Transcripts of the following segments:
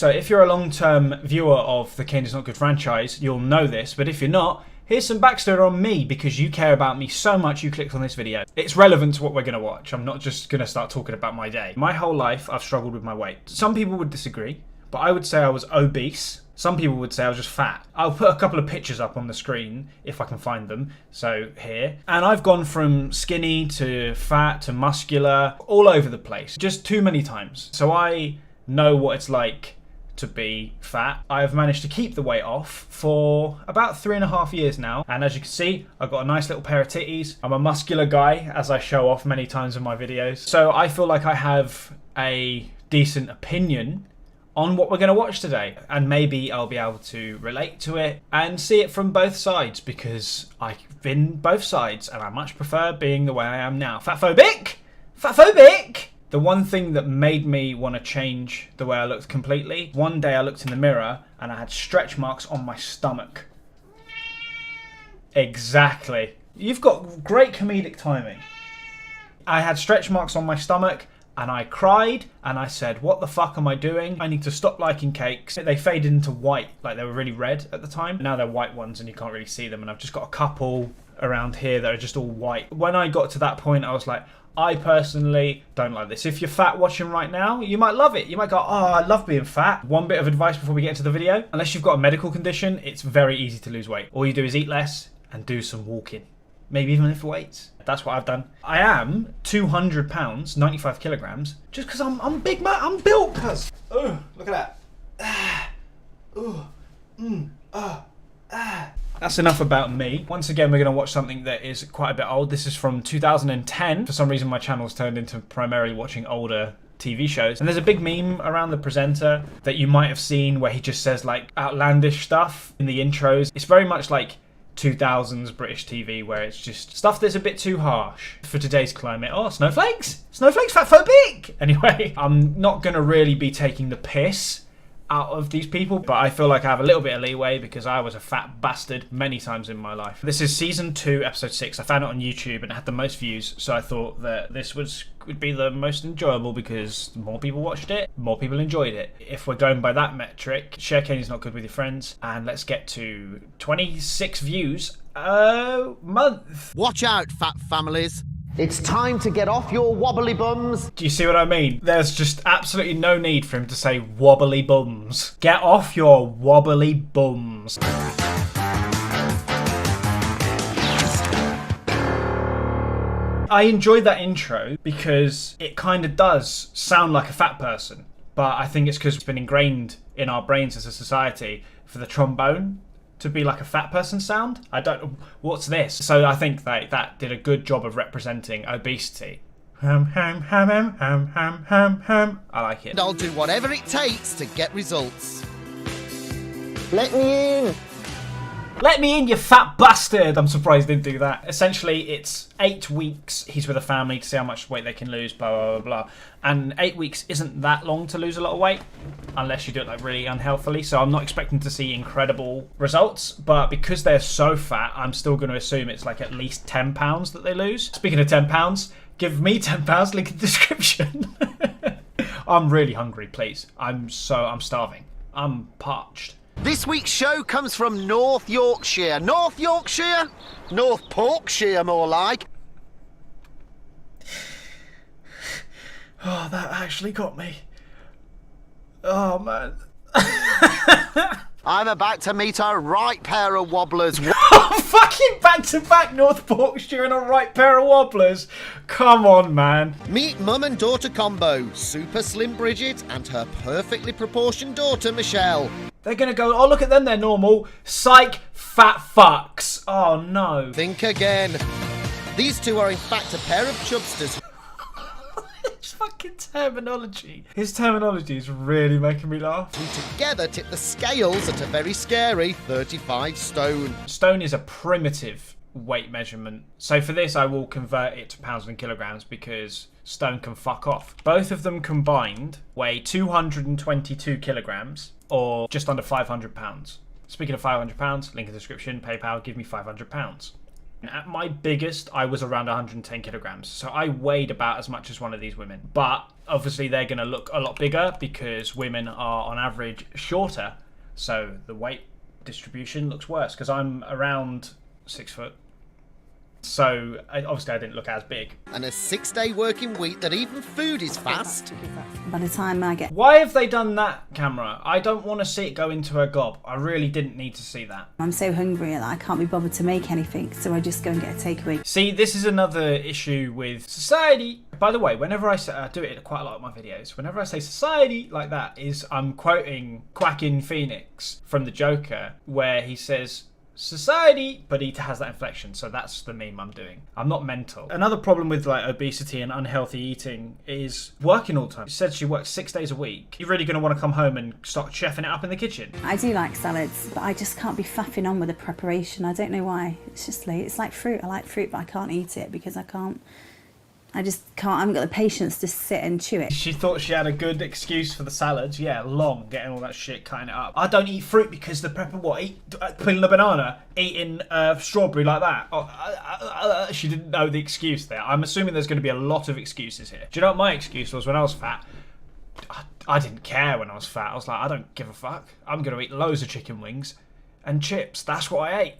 So if you're a long-term viewer of the Kaneisnotgood franchise, you'll know this, but if you're not, here's some backstory on me because you care about me so much you clicked on this video. It's relevant to what we're going to watch. I'm not just going to start talking about my day. My whole life, I've struggled with my weight. Some people would disagree, but I would say I was obese. Some people would say I was just fat. I'll put a couple of pictures up on the screen if I can find them. So here. And I've gone from skinny to fat to muscular, all over the place. Just too many times. So I know what it's like to be fat. I've managed to keep the weight off for about 3.5 years now. And as you can see, I've got a nice little pair of titties. I'm a muscular guy, as I show off many times in my videos. So I feel like I have a decent opinion on what we're going to watch today, and maybe I'll be able to relate to it and see it from both sides because I've been both sides and I much prefer being the way I am now. Fatphobic! Fatphobic! The one thing that made me want to change the way I looked completely, one day I looked in the mirror and I had stretch marks on my stomach. Exactly. You've got great comedic timing. I had stretch marks on my stomach and I cried and I said, what the fuck am I doing? I need to stop liking cakes. They faded into white, like they were really red at the time. Now they're white ones and you can't really see them, and I've just got a couple around here that are just all white. When I got to that point, I was like, I personally don't like this. If you're fat watching right now, you might love it. You might go, oh, I love being fat. One bit of advice before we get into the video. Unless you've got a medical condition, it's very easy to lose weight. All you do is eat less and do some walking. Maybe even lift weights. That's what I've done. I am 200 pounds, 95 kilograms, just because I'm big, man. I'm built, cuz. Oh, look at that. That's enough about me. Once again, we're going to watch something that is quite a bit old. This is from 2010. For some reason, my channel's turned into primarily watching older TV shows. And there's a big meme around the presenter that you might have seen where he just says like outlandish stuff in the intros. It's very much like 2000s British TV where it's just stuff that's a bit too harsh for today's climate. Oh, snowflakes! Snowflakes, fatphobic! Anyway, I'm not going to really be taking the piss out of these people, but I feel like I have a little bit of leeway because I was a fat bastard many times in my life. This is season 2, episode 6. I found it on YouTube and it had the most views, so I thought that this would be the most enjoyable because more people watched it, more people enjoyed it. If we're going by that metric, share Kaneisnotgood with your friends, and let's get to 26 views a month. Watch out, fat families. It's time to get off your wobbly bums. Do you see what I mean? There's just absolutely no need for him to say wobbly bums. Get off your wobbly bums. I enjoyed that intro because it kind of does sound like a fat person, but I think it's because it's been ingrained in our brains as a society for the trombone to be like a fat person sound. I don't know what's this. So I think that did a good job of representing obesity. I like it. And I'll do whatever it takes to get results. Let me in. Let me in, you fat bastard! I'm surprised he didn't do that. Essentially, it's 8 weeks. He's with a family to see how much weight they can lose, blah, blah, blah, blah. And 8 weeks isn't that long to lose a lot of weight, unless you do it like really unhealthily. So I'm not expecting to see incredible results. But because they're so fat, I'm still going to assume it's like at least 10 pounds that they lose. Speaking of 10 pounds, give me 10 pounds, link in the description. I'm really hungry, please. I'm starving. I'm parched. This week's show comes from North Yorkshire. North Yorkshire? North Porkshire, more like. Oh, that actually got me. Oh, man. I'm about to meet a right pair of wobblers. Fucking back-to-back North Porkshire and a right pair of wobblers. Come on, man. Meet mum and daughter combo, super slim Bridget and her perfectly proportioned daughter Michelle. They're going to go, oh, look at them, they're normal. Psych, fat fucks. Oh, no. Think again. These two are in fact a pair of chubsters. His fucking terminology. His terminology is really making me laugh. Who together tip the scales at a very scary 35 stone. Stone is a primitive weight measurement. So for this, I will convert it to pounds and kilograms because stone can fuck off. Both of them combined weigh 222 kilograms or just under 500 pounds. Speaking of 500 pounds, link in the description, PayPal, give me 500 pounds. At my biggest, I was around 110 kilograms. So I weighed about as much as one of these women. But obviously they're going to look a lot bigger because women are on average shorter. So the weight distribution looks worse because I'm around 6 foot. So obviously I didn't look as big. And a 6-day working week that even food is fast. By the time I get... Why have they done that, camera? I don't want to see it go into her gob. I really didn't need to see that. I'm so hungry that I can't be bothered to make anything, so I just go and get a takeaway. See, this is another issue with society. By the way, whenever I say, I do it in quite a lot of my videos, whenever I say society like that, I'm quoting Joaquin Phoenix from the Joker, where he says society, but he has that inflection, so that's the meme I'm doing. I'm not mental. Another problem with like obesity and unhealthy eating is working all the time. She said she works 6 days a week. You're really going to want to come home and start chefing it up in the kitchen. I do like salads, but I just can't be faffing on with the preparation. I don't know why. It's just late. It's like fruit. I like fruit, but I can't eat it because I haven't got the patience to sit and chew it. She thought she had a good excuse for the salads. Yeah, long, getting all that shit, cutting it up. I don't eat fruit because the prepper, peeling a banana, eating strawberry like that. She didn't know the excuse there. I'm assuming there's going to be a lot of excuses here. Do you know what my excuse was when I was fat? I didn't care when I was fat. I was like, I don't give a fuck. I'm going to eat loads of chicken wings and chips. That's what I ate.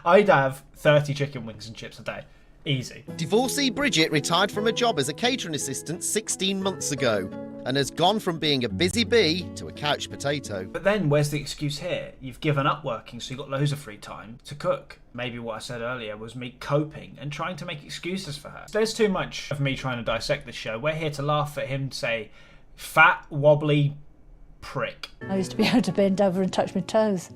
I'd have 30 chicken wings and chips a day. Easy. Divorcee Bridget retired from a job as a catering assistant 16 months ago and has gone from being a busy bee to a couch potato. But then where's the excuse here? You've given up working, so you've got loads of free time to cook. Maybe what I said earlier was me coping and trying to make excuses for her. There's too much of me trying to dissect this show. We're here to laugh at him say, fat, wobbly prick. I used to be able to bend over and touch my toes.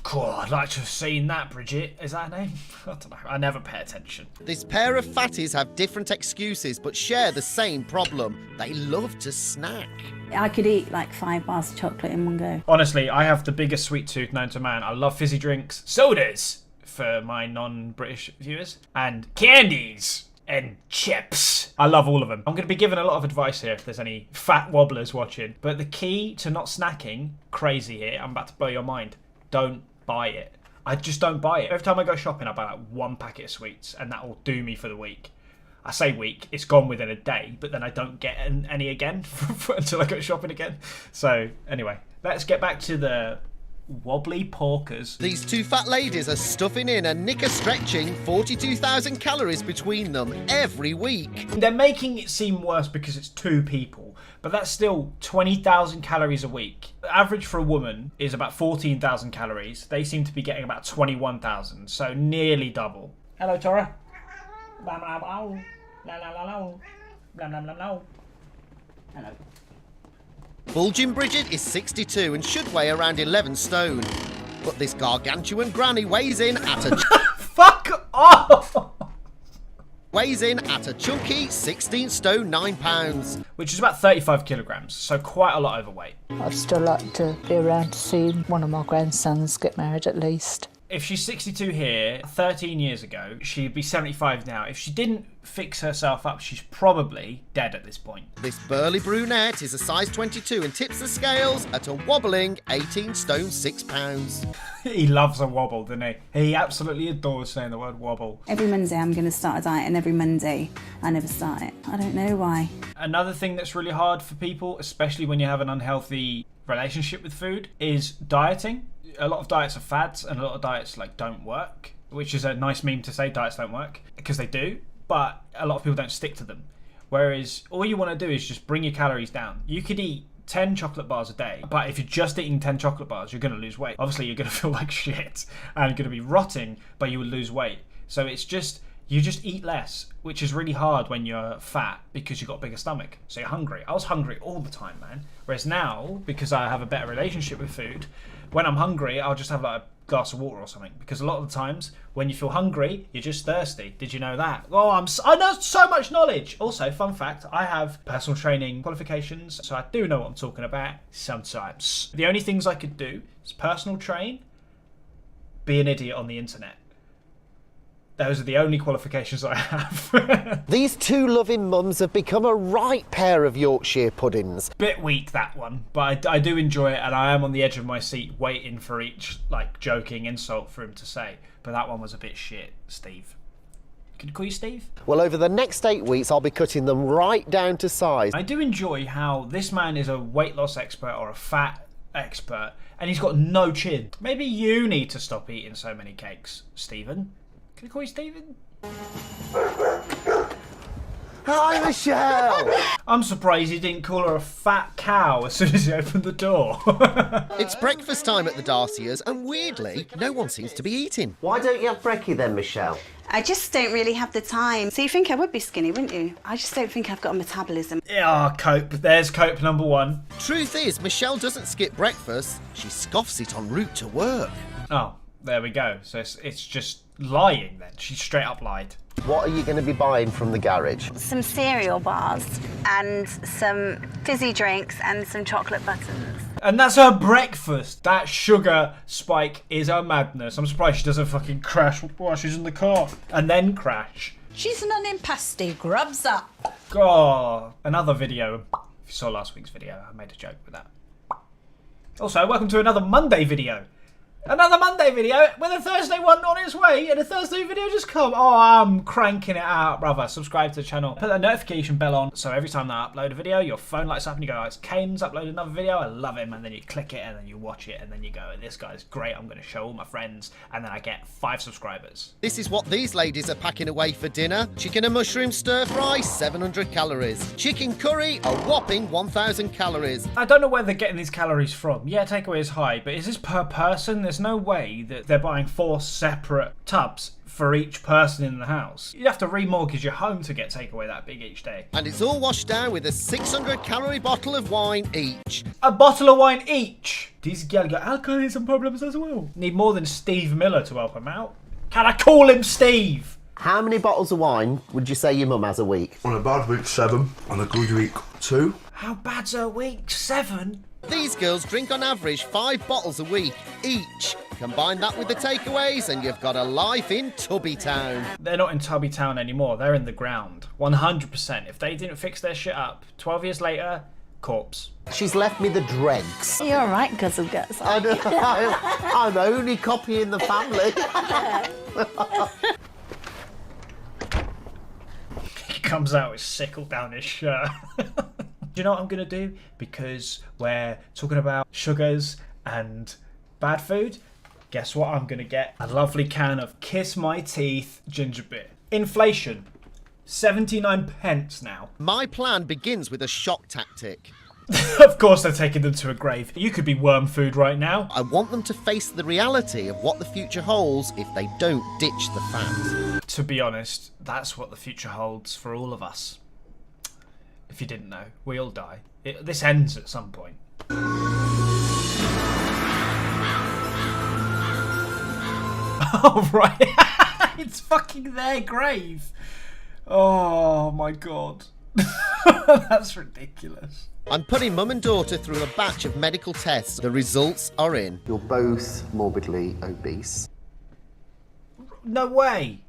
Cool, I'd like to have seen that, Bridget. Is that her name? I don't know. I never pay attention. This pair of fatties have different excuses but share the same problem. They love to snack. I could eat like 5 bars of chocolate in one go. Honestly, I have the biggest sweet tooth known to man. I love fizzy drinks, sodas for my non-British viewers, and candies and chips. I love all of them. I'm going to be giving a lot of advice here if there's any fat wobblers watching. But the key to not snacking, crazy here, I'm about to blow your mind. Don't buy it. I just don't buy it. Every time I go shopping, I buy like 1 packet of sweets, and that will do me for the week. I say week, it's gone within a day, but then I don't get any again until I go shopping again. So anyway, let's get back to the wobbly porkers. These two fat ladies are stuffing in a knicker stretching 42,000 calories between them every week. They're making it seem worse because it's 2 people, but that's still 20,000 calories a week. The average for a woman is about 14,000 calories. They seem to be getting about 21,000, so nearly double. Hello, Tora. Hello. Bulging Bridget is 62 and should weigh around 11 stone. But this gargantuan granny weighs in at a Fuck off! chunky 16 stone 9 pounds. Which is about 35 kilograms, so quite a lot overweight. I'd still like to be around to see one of my grandsons get married at least. If she's 62 here, 13 years ago, she'd be 75 now. If she didn't fix herself up, she's probably dead at this point. This burly brunette is a size 22 and tips the scales at a wobbling 18 stone 6 pounds. He loves a wobble, doesn't he? He absolutely adores saying the word wobble. Every Monday I'm going to start a diet, and every Monday I never start it. I don't know why. Another thing that's really hard for people, especially when you have an unhealthy relationship with food, is dieting. A lot of diets are fads, and a lot of diets don't work, which is a nice meme to say diets don't work, because they do, but a lot of people don't stick to them. Whereas all you want to do is just bring your calories down. You could eat 10 chocolate bars a day, but if you're just eating 10 chocolate bars, you're going to lose weight. Obviously, you're going to feel like shit and you're going to be rotting, but you will lose weight. So it's just, you just eat less, which is really hard when you're fat because you've got a bigger stomach. So you're hungry. I was hungry all the time, man. Whereas now, because I have a better relationship with food, when I'm hungry, I'll just have a glass of water or something. Because a lot of the times, when you feel hungry, you're just thirsty. Did you know that? Oh, I know so much knowledge. Also, fun fact, I have personal training qualifications, so I do know what I'm talking about sometimes. The only things I could do is personal train, be an idiot on the internet. Those are the only qualifications I have. These two loving mums have become a right pair of Yorkshire puddings. Bit weak, that one, but I do enjoy it, and I am on the edge of my seat waiting for each, like, joking insult for him to say. But that one was a bit shit, Steve. Can I call you Steve? Well, over the next 8 weeks, I'll be cutting them right down to size. I do enjoy how this man is a weight loss expert or a fat expert, and he's got no chin. Maybe you need to stop eating so many cakes, Stephen. Can I call you Stephen? Hi, Michelle! I'm surprised he didn't call her a fat cow as soon as he opened the door. It's breakfast time at the Darcyers, and weirdly, no one seems to be eating. Why don't you have brekkie then, Michelle? I just don't really have the time. So you think I would be skinny, wouldn't you? I just don't think I've got a metabolism. Yeah, cope. There's cope number one. Truth is, Michelle doesn't skip breakfast. She scoffs it en route to work. Oh, there we go. So it's just lying then. She straight up lied. What are you going to be buying from the garage? Some cereal bars and some fizzy drinks and some chocolate buttons. And that's her breakfast. That sugar spike is her madness. I'm surprised she doesn't fucking crash while she's in the car. And then crash. She's an unimpasty, grubs up. God. Another video. If you saw last week's video, I made a joke with that. Also, welcome to another Monday video. Another Monday video with a Thursday one on its way, and a Thursday video just come. Oh, I'm cranking it out, brother. Subscribe to the channel. Put that notification bell on, so every time I upload a video, your phone lights up and you go, oh, it's Kane's uploaded another video. I love him. And then you click it, and then you watch it, and then you go, this guy's great. I'm going to show all my friends. And then I get 5 subscribers. This is what these ladies are packing away for dinner. Chicken and mushroom stir fry, 700 calories. Chicken curry, a whopping 1,000 calories. I don't know where they're getting these calories from. Yeah, takeaway is high, but is this per person? There's no way that they're buying 4 separate tubs for each person in the house. You'd have to remortgage your home to get takeaway that big each day. And it's all washed down with a 600 calorie bottle of wine each. A bottle of wine each. These girls got alcoholism problems as well. Need more than Steve Miller to help him out. Can I call him Steve? How many bottles of wine would you say your mum has a week? On a bad week, 7. On a good week, 2. How bad's her week? 7? These girls drink on average 5 bottles a week each. Combine that with the takeaways and you've got a life in Tubby Town. They're not in Tubby Town anymore. They're in the ground. 100%. If they didn't fix their shit up, 12 years later, corpse. She's left me the dregs. You're all right, Guzzle Guts. I'm only copying the family. He comes out with sickle down his shirt. Do you know what I'm going to do? Because we're talking about sugars and bad food. Guess what I'm going to get? A lovely can of Kiss My Teeth ginger beer. Inflation. 79 pence now. My plan begins with a shock tactic. Of course they're taking them to a grave. You could be worm food right now. I want them to face the reality of what the future holds if they don't ditch the fat. To be honest, that's what the future holds for all of us. If you didn't know, we all die. This ends at some point. Oh, right. It's fucking their grave. Oh, my God. That's ridiculous. I'm putting mum and daughter through a batch of medical tests. The results are in. You're both morbidly obese. No way.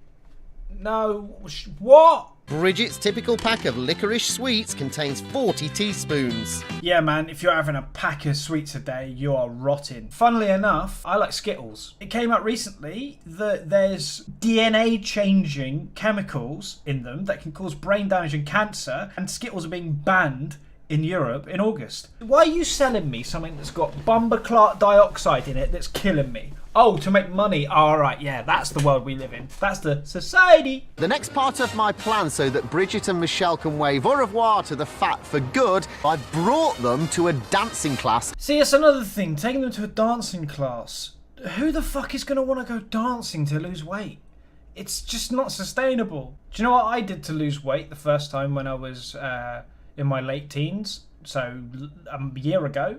No. What? Bridget's typical pack of licorice sweets contains 40 teaspoons. Yeah, man, if you're having a pack of sweets a day, you are rotting. Funnily enough, I like Skittles. It came out recently that there's DNA-changing chemicals in them that can cause brain damage and cancer, and Skittles are being banned in Europe in August. Why are you selling me something that's got bumbleclot dioxide in it that's killing me? Oh, to make money. All right, yeah, that's the world we live in. That's the society. The next part of my plan so that Bridget and Michelle can wave au revoir to the fat for good, I've brought them to a dancing class. See, it's another thing, taking them to a dancing class. Who the fuck is going to want to go dancing to lose weight? It's just not sustainable. Do you know what I did to lose weight the first time when I was in my late teens? So, a year ago.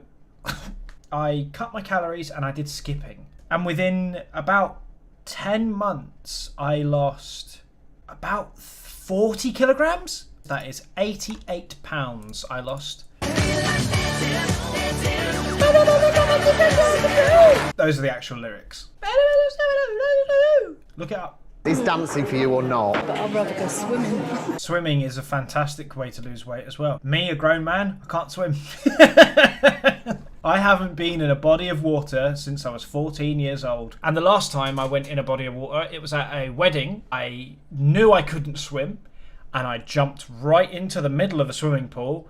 I cut my calories and I did skipping. And within about 10 months, I lost about 40 kilograms. That is 88 pounds I lost. Those are the actual lyrics. Look it up. Is dancing for you or not? But I'd rather go swimming. Swimming is a fantastic way to lose weight as well. Me, a grown man, I can't swim. I haven't been in a body of water since I was 14 years old. And the last time I went in a body of water, it was at a wedding. I knew I couldn't swim, and I jumped right into the middle of a swimming pool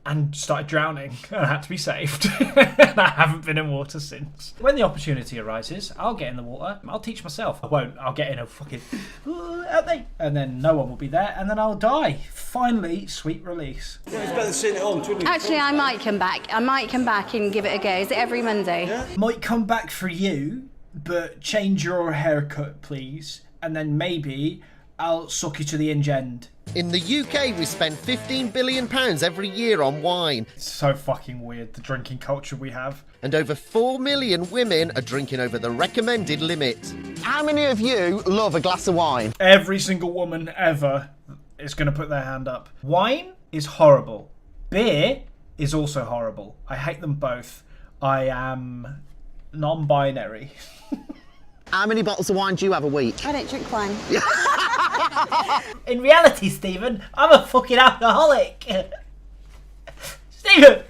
and started drowning, and I had to be saved. And I haven't been in water since. When the opportunity arises, I'll get in the water. I'll teach myself. I won't. I'll get in a fucking... out there. And then no one will be there, and then I'll die. Finally, sweet release. Yeah, it's better than sitting at home twiddling. Actually, I might come back. I might come back and give it a go. Is it every Monday? Yeah. Might come back for you, but change your haircut, please. And then maybe I'll suck you to the end. In the UK, we spend £15 billion every year on wine. It's so fucking weird, the drinking culture we have. And over 4 million women are drinking over the recommended limit. How many of you love a glass of wine? Every single woman ever is going to put their hand up. Wine is horrible. Beer is also horrible. I hate them both. I am non-binary. How many bottles of wine do you have a week? I don't drink wine. In reality, Stephen, I'm a fucking alcoholic. Stephen,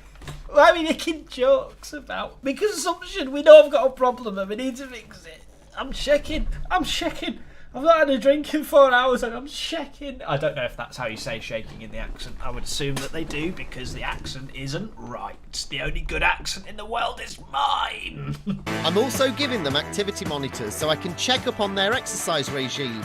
why are we making jokes about big consumption? We know I've got a problem and we need to fix it. I'm shaking. I've not had a drink in 4 hours and I'm shaking. I don't know if that's how you say shaking in the accent. I would assume that they do because the accent isn't right. The only good accent in the world is mine. I'm also giving them activity monitors so I can check up on their exercise regime.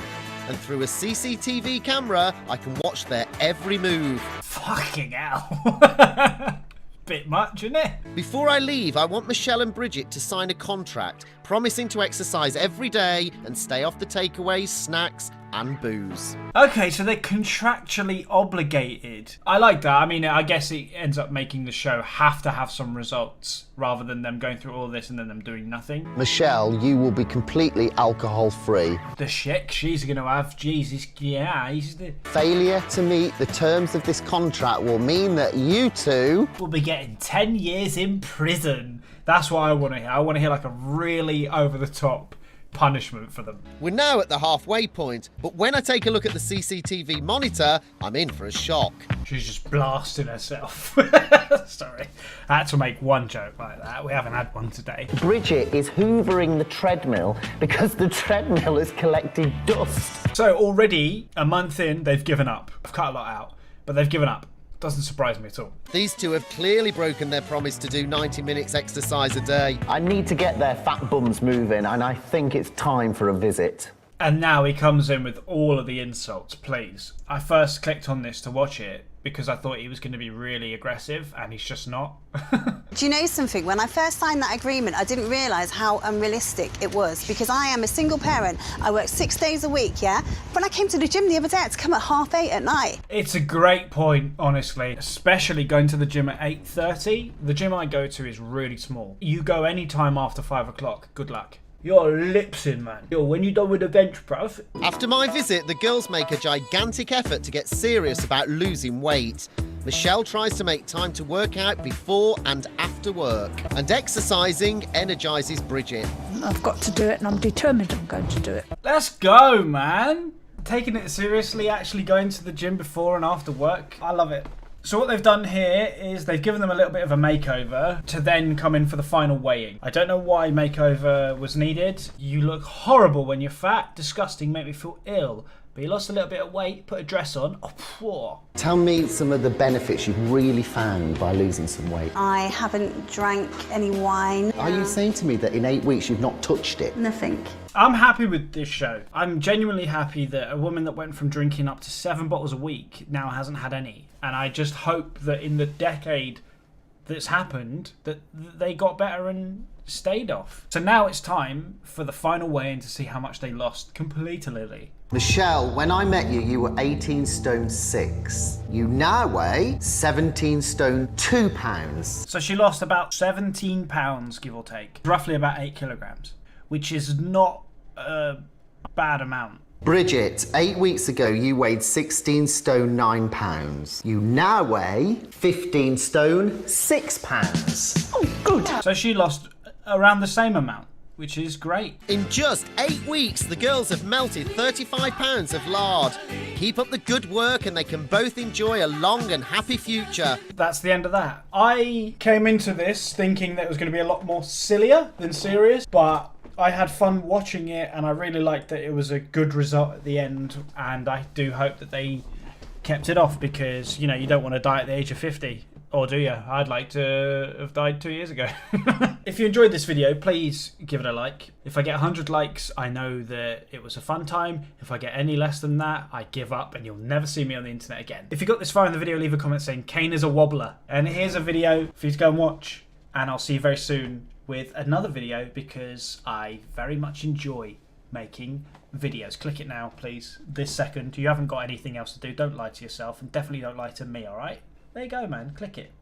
And through a CCTV camera, I can watch their every move. Fucking hell. Bit much, isn't it? Before I leave, I want Michelle and Bridget to sign a contract promising to exercise every day and stay off the takeaways, snacks and booze. Okay, so they're contractually obligated. I like that. I mean, I guess it ends up making the show have to have some results rather than them going through all this and then them doing nothing. Michelle, you will be completely alcohol free. The shit she's going to have, Jesus, yeah. Failure to meet the terms of this contract will mean that you two We'll be getting 10 years in prison. That's what I want to hear. I want to hear like a really over-the-top punishment for them. We're now at the halfway point, but when I take a look at the CCTV monitor, I'm in for a shock. She's just blasting herself. Sorry. I had to make one joke like that. We haven't had one today. Bridget is hoovering the treadmill because the treadmill has collected dust. So already, a month in, they've given up. I've cut a lot out, but they've given up. Doesn't surprise me at all. These two have clearly broken their promise to do 90 minutes exercise a day. I need to get their fat bums moving, and I think it's time for a visit. And now he comes in with all of the insults, please. I first clicked on this to watch it because I thought he was going to be really aggressive, and he's just not. Do you know something? When I first signed that agreement, I didn't realise how unrealistic it was because I am a single parent. I work 6 days a week, yeah? When I came to the gym the other day, I had to come at 8:30 at night. It's a great point, honestly, especially going to the gym at 8:30. The gym I go to is really small. You go any time after 5 o'clock, good luck. You're lips in, man. Yo, when you done with the bench press. After my visit, the girls make a gigantic effort to get serious about losing weight. Michelle tries to make time to work out before and after work. And exercising energises Bridget. I've got to do it and I'm determined I'm going to do it. Let's go, man. Taking it seriously, actually going to the gym before and after work. I love it. So what they've done here is they've given them a little bit of a makeover to then come in for the final weighing. I don't know why makeover was needed. You look horrible when you're fat, disgusting, make me feel ill. But you lost a little bit of weight, put a dress on. Oh, poor. Tell me some of the benefits you've really found by losing some weight. I haven't drank any wine. Are you saying to me that in 8 weeks you've not touched it? Nothing. I'm happy with this show. I'm genuinely happy that a woman that went from drinking up to 7 bottles a week now hasn't had any. And I just hope that in the decade that's happened, that they got better and stayed off. So now it's time for the final weigh-in to see how much they lost completely. Michelle, when I met you, you were 18 stone 6. You now weigh 17 stone 2 pounds. So she lost about 17 pounds, give or take. Roughly about 8 kilograms, which is not a bad amount. Bridget, 8 weeks ago you weighed 16 stone 9 pounds. You now weigh 15 stone 6 pounds. Oh, good. So she lost around the same amount. which is great. In just 8 weeks, the girls have melted 35 pounds of lard. Keep up the good work and they can both enjoy a long and happy future. That's the end of that. I came into this thinking that it was going to be a lot more sillier than serious, but I had fun watching it and I really liked that it was a good result at the end, and I do hope that they kept it off because, you know, you don't want to die at the age of 50. Or do you? I'd like to have died 2 years ago. If you enjoyed this video, please give it a like. If I get 100 likes, I know that it was a fun time. If I get any less than that, I give up and you'll never see me on the internet again. If you got this far in the video, leave a comment saying Kane is a wobbler. And here's a video for you to go and watch. And I'll see you very soon with another video because I very much enjoy making videos. Click it now, please. This second. You haven't got anything else to do. Don't lie to yourself and definitely don't lie to me, alright? There you go, man. Click it.